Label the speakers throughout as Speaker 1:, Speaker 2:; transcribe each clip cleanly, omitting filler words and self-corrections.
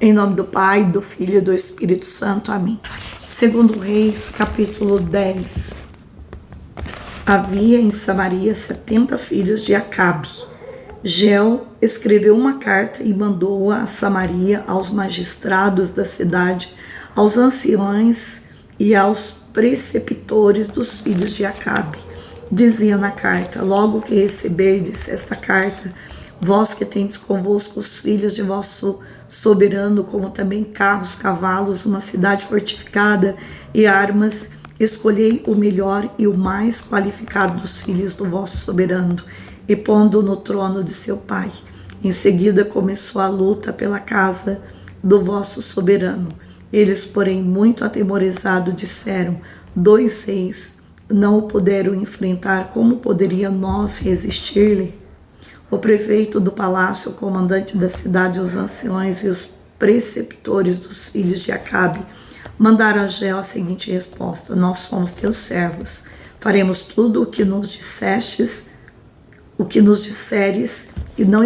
Speaker 1: Em nome do Pai, do Filho e do Espírito Santo. Amém. Segundo Reis, capítulo 10. Havia em Samaria 70 filhos de Acabe. Jeiel escreveu uma carta e mandou-a a Samaria, aos magistrados da cidade, aos anciões e aos preceptores dos filhos de Acabe. Dizia na carta: logo que receberdes esta carta, vós que tendes convosco os filhos de vosso soberano, como também carros, cavalos, uma cidade fortificada e armas, escolhei o melhor e o mais qualificado dos filhos do vosso soberano, e pondo no trono de seu pai. Em seguida começou a luta pela casa do vosso soberano. Eles, porém, muito atemorizados, disseram: 2 reis não o puderam enfrentar, como poderia nós resistir-lhe? O prefeito do palácio, o comandante da cidade, os anciões e os preceptores dos filhos de Acabe mandaram a Jeiel a seguinte resposta: nós somos teus servos, faremos tudo o que nos disseres, e não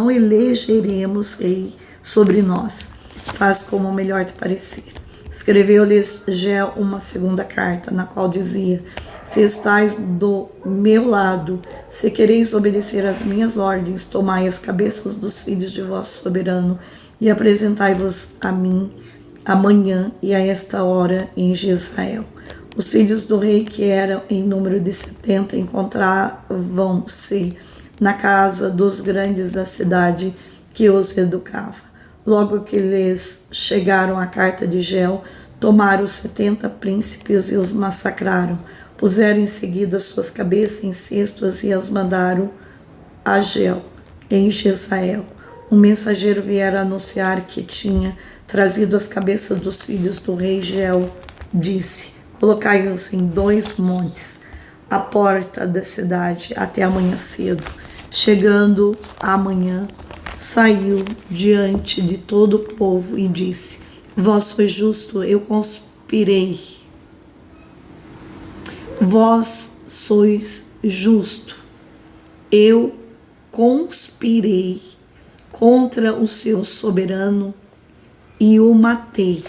Speaker 1: elegeremos rei sobre nós. Faz como melhor te parecer. Escreveu-lhes Jeiel uma segunda carta, na qual dizia: se estáis do meu lado, se quereis obedecer às minhas ordens, tomai as cabeças dos filhos de vosso soberano e apresentai-vos a mim amanhã e a esta hora em Jezreel. Os filhos do rei, que eram em número de 70, encontravam-se na casa dos grandes da cidade que os educava. Logo que lhes chegaram a carta de Jeiel, tomaram os 70 príncipes e os massacraram. Puseram em seguida suas cabeças em cestos e as mandaram a Jeiel, em Jezreel. Um mensageiro viera anunciar que tinha trazido as cabeças dos filhos do rei. Jeiel disse: colocai-os em 2 montes, à porta da cidade, até amanhã cedo. Chegando amanhã, saiu diante de todo o povo e disse: vós sois justo, eu conspirei. Vós sois justo, eu conspirei contra o seu soberano e o matei.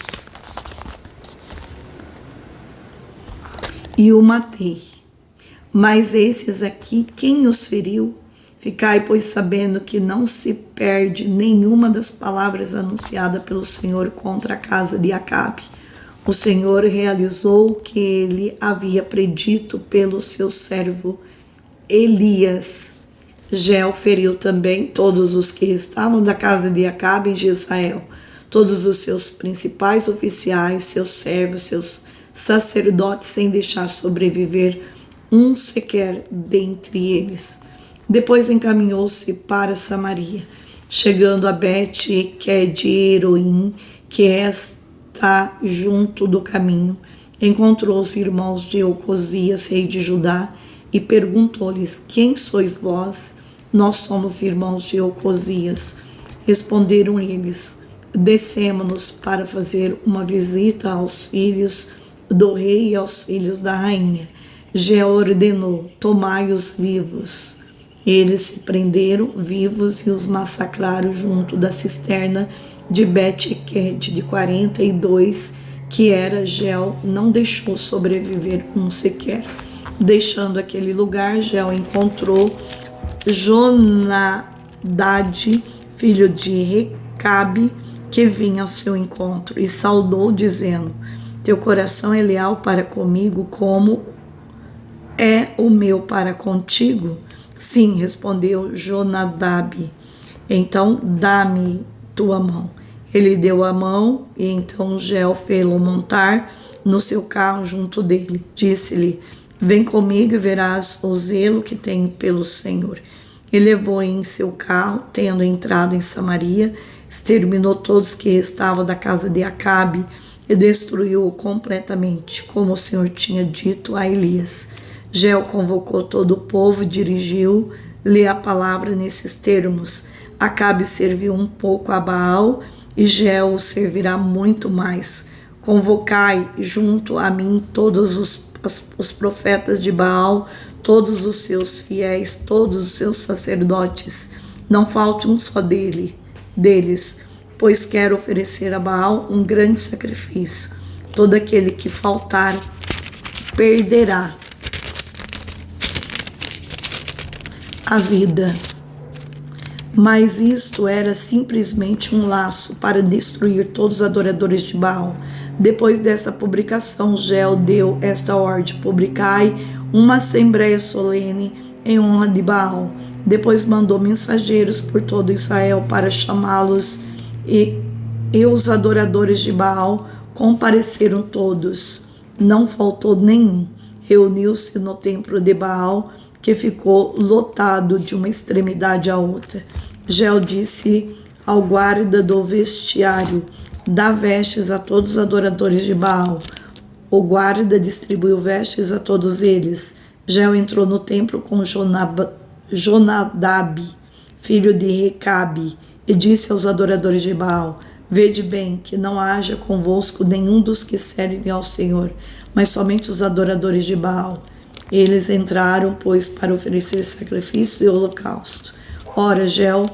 Speaker 1: Mas esses aqui, quem os feriu? Ficai, pois, sabendo que não se perde nenhuma das palavras anunciadas pelo Senhor contra a casa de Acabe. O Senhor realizou o que ele havia predito pelo seu servo Elias. Jeiel feriu também todos os que estavam da casa de Acabe em Jezreel, todos os seus principais oficiais, seus servos, seus sacerdotes, sem deixar sobreviver um sequer dentre eles. Depois encaminhou-se para Samaria, chegando a Bet-Qued-Eroim, que está junto do caminho. Encontrou os irmãos de Ocosias, rei de Judá, e perguntou-lhes: quem sois vós? Nós somos irmãos de Ocosias. Responderam eles: descemos-nos para fazer uma visita aos filhos do rei e aos filhos da rainha. Jeiel ordenou: tomai-os vivos. Eles se prenderam vivos e os massacraram junto da cisterna de Bet-Qued, de 42, que era. Jeiel não deixou sobreviver um sequer. Deixando aquele lugar, Jeiel encontrou Jonadab, filho de Recabe, que vinha ao seu encontro, e saudou, dizendo: teu coração é leal para comigo, como é o meu para contigo? Sim, respondeu Jonadab. Então dá-me tua mão. Ele deu a mão, e então Jeiel fê-lo montar no seu carro junto dele. Disse-lhe: vem comigo e verás o zelo que tenho pelo Senhor. Ele levou em seu carro, tendo entrado em Samaria, exterminou todos que estavam da casa de Acabe e destruiu-o completamente, como o Senhor tinha dito a Elias. Jeiel convocou todo o povo e dirigiu-lhe a palavra nesses termos: Acabe serviu um pouco a Baal, e Jeiel o servirá muito mais. Convocai junto a mim todos os profetas de Baal, todos os seus fiéis, todos os seus sacerdotes. Não falte um só deles, pois quero oferecer a Baal um grande sacrifício. Todo aquele que faltar perderá a vida. Mas isto era simplesmente um laço para destruir todos os adoradores de Baal. Depois dessa publicação, Geu deu esta ordem: publicai uma assembleia solene em honra de Baal. Depois mandou mensageiros por todo Israel para chamá-los, e os adoradores de Baal compareceram todos. Não faltou nenhum. Reuniu-se no templo de Baal, que ficou lotado de uma extremidade à outra. Geu disse ao guarda do vestiário: dá vestes a todos os adoradores de Baal. O guarda distribuiu vestes a todos eles. Geu entrou no templo com Jonadab, filho de Recabe, e disse aos adoradores de Baal: vede bem que não haja convosco nenhum dos que servem ao Senhor, mas somente os adoradores de Baal. Eles entraram, pois, para oferecer sacrifício e holocausto. Ora, Geu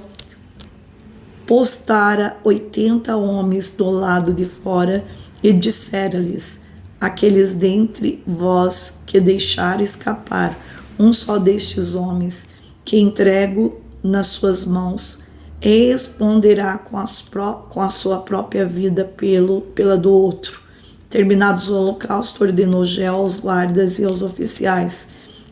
Speaker 1: postara 80 homens do lado de fora e dissera-lhes: aqueles dentre vós que deixar escapar um só destes homens, que entrego nas suas mãos, responderá com a sua própria vida pela do outro. Terminados o holocausto, ordenou Geu aos guardas e aos oficiais: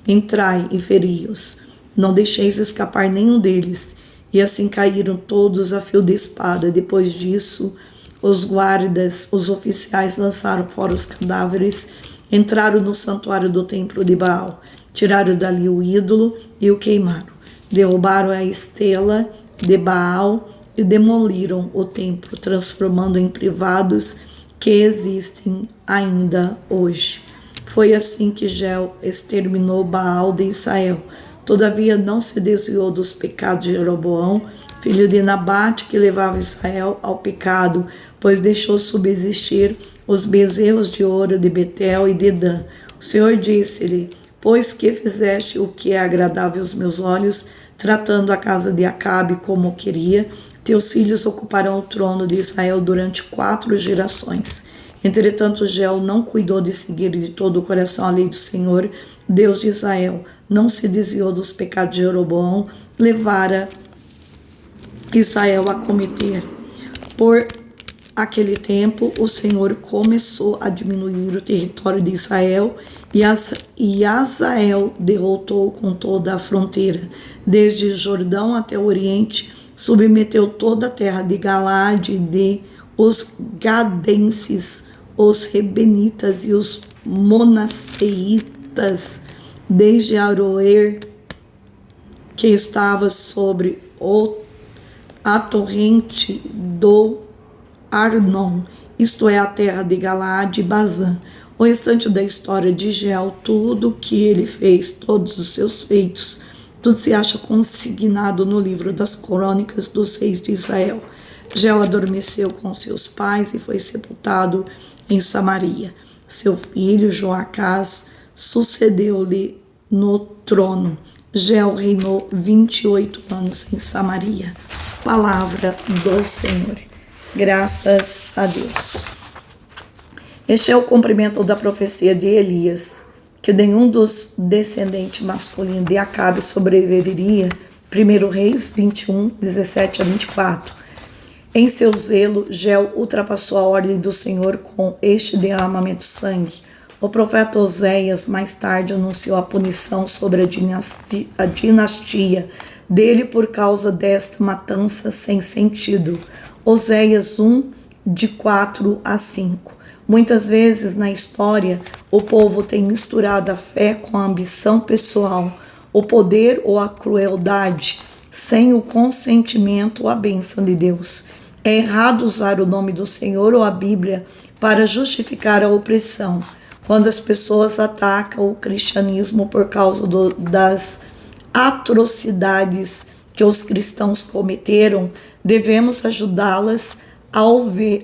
Speaker 1: entrai e feri-os, não deixeis escapar nenhum deles. E assim caíram todos a fio de espada. Depois disso, os guardas, os oficiais, lançaram fora os cadáveres, entraram no santuário do templo de Baal, tiraram dali o ídolo e o queimaram. Derrubaram a estela de Baal e demoliram o templo, transformando em privados que existem ainda hoje. Foi assim que Geu exterminou Baal de Israel. Todavia não se desviou dos pecados de Jeroboão, filho de Nabate, que levava Israel ao pecado, pois deixou subsistir os bezerros de ouro de Betel e de Dan. O Senhor disse-lhe: pois que fizeste o que é agradável aos meus olhos, tratando a casa de Acabe como queria, teus filhos ocuparão o trono de Israel durante 4 gerações. Entretanto, Geu não cuidou de seguir de todo o coração a lei do Senhor, Deus de Israel. Não se desviou dos pecados de Jeroboão, levara Israel a cometer. Por aquele tempo, o Senhor começou a diminuir o território de Israel, e Azael derrotou com toda a fronteira, desde Jordão até o Oriente, submeteu toda a terra de Galaade, de os gadenses, os rebenitas e os monasseitas, desde Aroer, que estava sobre a torrente do Arnon, isto é, a terra de Galaade e Bazã. O restante da história de Geu, tudo o que ele fez, todos os seus feitos, tudo se acha consignado no livro das crônicas dos reis de Israel. Geu adormeceu com seus pais e foi sepultado em Samaria. Seu filho Joacás sucedeu-lhe no trono. Geu reinou 28 anos em Samaria. Palavra do Senhor. Graças a Deus. Este é o cumprimento da profecia de Elias, que nenhum dos descendentes masculinos de Acabe sobreviveria. 1 Reis 21, 17 a 24. Em seu zelo, Geu ultrapassou a ordem do Senhor com este derramamento de sangue. O profeta Oséias mais tarde anunciou a punição sobre a dinastia dele por causa desta matança sem sentido. Oséias 1, de 4 a 5. Muitas vezes na história, o povo tem misturado a fé com a ambição pessoal, o poder ou a crueldade, sem o consentimento ou a bênção de Deus. É errado usar o nome do Senhor ou a Bíblia para justificar a opressão. Quando as pessoas atacam o cristianismo por causa das atrocidades que os cristãos cometeram, devemos ajudá-las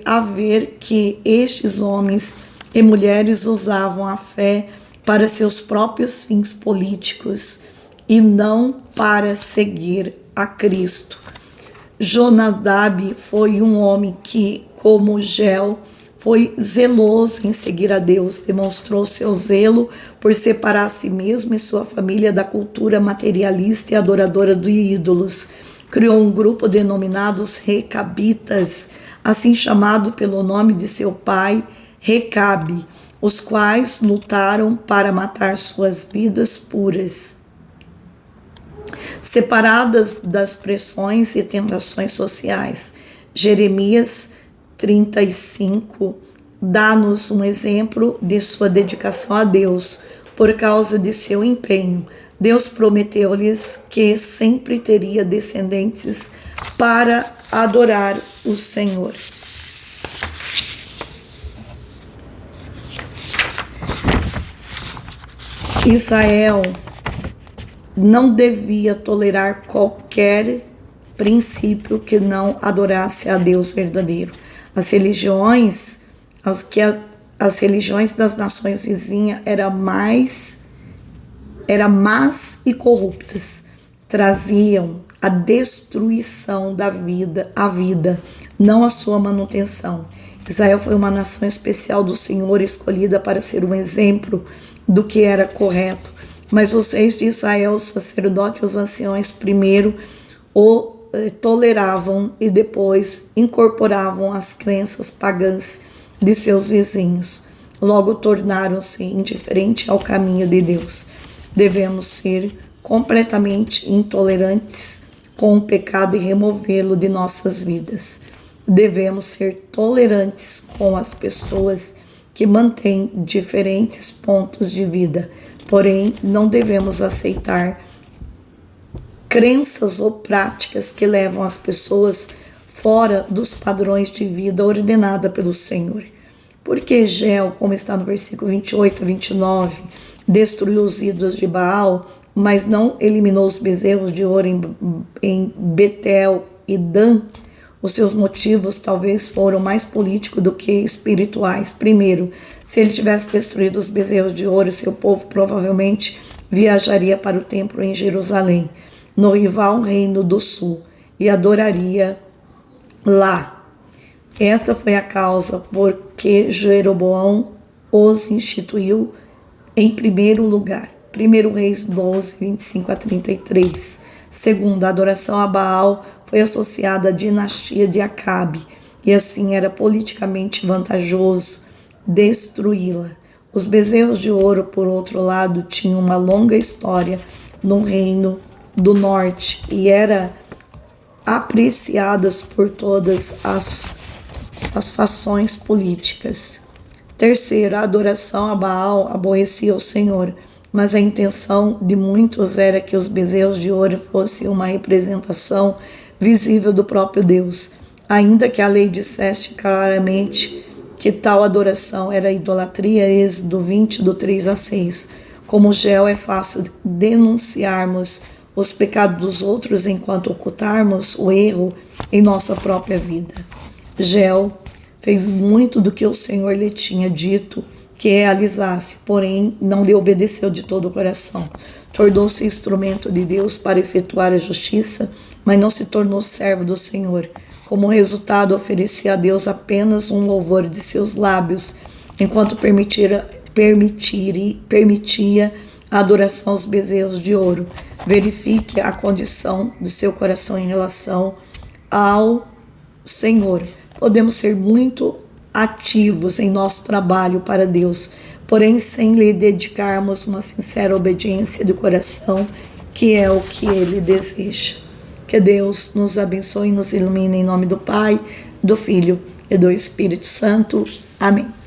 Speaker 1: a ver que estes homens e mulheres usavam a fé para seus próprios fins políticos e não para seguir a Cristo. Jonadab foi um homem que, como Geu, foi zeloso em seguir a Deus, demonstrou seu zelo por separar a si mesmo e sua família da cultura materialista e adoradora de ídolos. Criou um grupo denominado os Recabitas, assim chamado pelo nome de seu pai, Recabe, os quais lutaram para matar suas vidas puras. Separadas das pressões e tentações sociais, Jeremias 35 dá-nos um exemplo de sua dedicação a Deus por causa de seu empenho. Deus prometeu-lhes que sempre teria descendentes para adorar o Senhor. Israel não devia tolerar qualquer princípio que não adorasse a Deus verdadeiro. As religiões das nações vizinhas eram más e corruptas, traziam a destruição da vida, não a sua manutenção. Israel foi uma nação especial do Senhor, escolhida para ser um exemplo do que era correto. Mas os reis de Israel, os sacerdotes e os anciões, primeiro o toleravam e depois incorporavam as crenças pagãs de seus vizinhos. Logo tornaram-se indiferentes ao caminho de Deus. Devemos ser completamente intolerantes com o pecado e removê-lo de nossas vidas. Devemos ser tolerantes com as pessoas que mantêm diferentes pontos de vida, porém não devemos aceitar crenças ou práticas que levam as pessoas fora dos padrões de vida ordenada pelo Senhor. Porque Geu, como está no versículo 28 a 29, destruiu os ídolos de Baal, mas não eliminou os bezerros de ouro em Betel e Dan. Os seus motivos talvez foram mais políticos do que espirituais. Primeiro, se ele tivesse destruído os bezerros de ouro, seu povo provavelmente viajaria para o templo em Jerusalém, no rival reino do sul, e adoraria lá. Esta foi a causa por que Jeroboão os instituiu em primeiro lugar. 1 Reis 12, 25 a 33. Segundo, a adoração a Baal foi associada à dinastia de Acabe, e assim era politicamente vantajoso destruí-la. Os bezerros de ouro, por outro lado, tinham uma longa história no reino do norte e eram apreciadas por todas as fações políticas. Terceiro, a adoração a Baal aborrecia o Senhor, mas a intenção de muitos era que os bezerros de ouro fossem uma representação visível do próprio Deus, ainda que a lei dissesse claramente que tal adoração era idolatria. Êxodo 20, do 3 a 6. Como Geu, é fácil denunciarmos os pecados dos outros enquanto ocultarmos o erro em nossa própria vida. Geu fez muito do que o Senhor lhe tinha dito que realizasse, porém não lhe obedeceu de todo o coração. Tornou-se instrumento de Deus para efetuar a justiça, mas não se tornou servo do Senhor. Como resultado, oferecia a Deus apenas um louvor de seus lábios, enquanto permitia a adoração aos bezerros de ouro. Verifique a condição de seu coração em relação ao Senhor. Podemos ser muito ativos em nosso trabalho para Deus, porém sem lhe dedicarmos uma sincera obediência do coração, que é o que Ele deseja. Que Deus nos abençoe e nos ilumine em nome do Pai, do Filho e do Espírito Santo. Amém.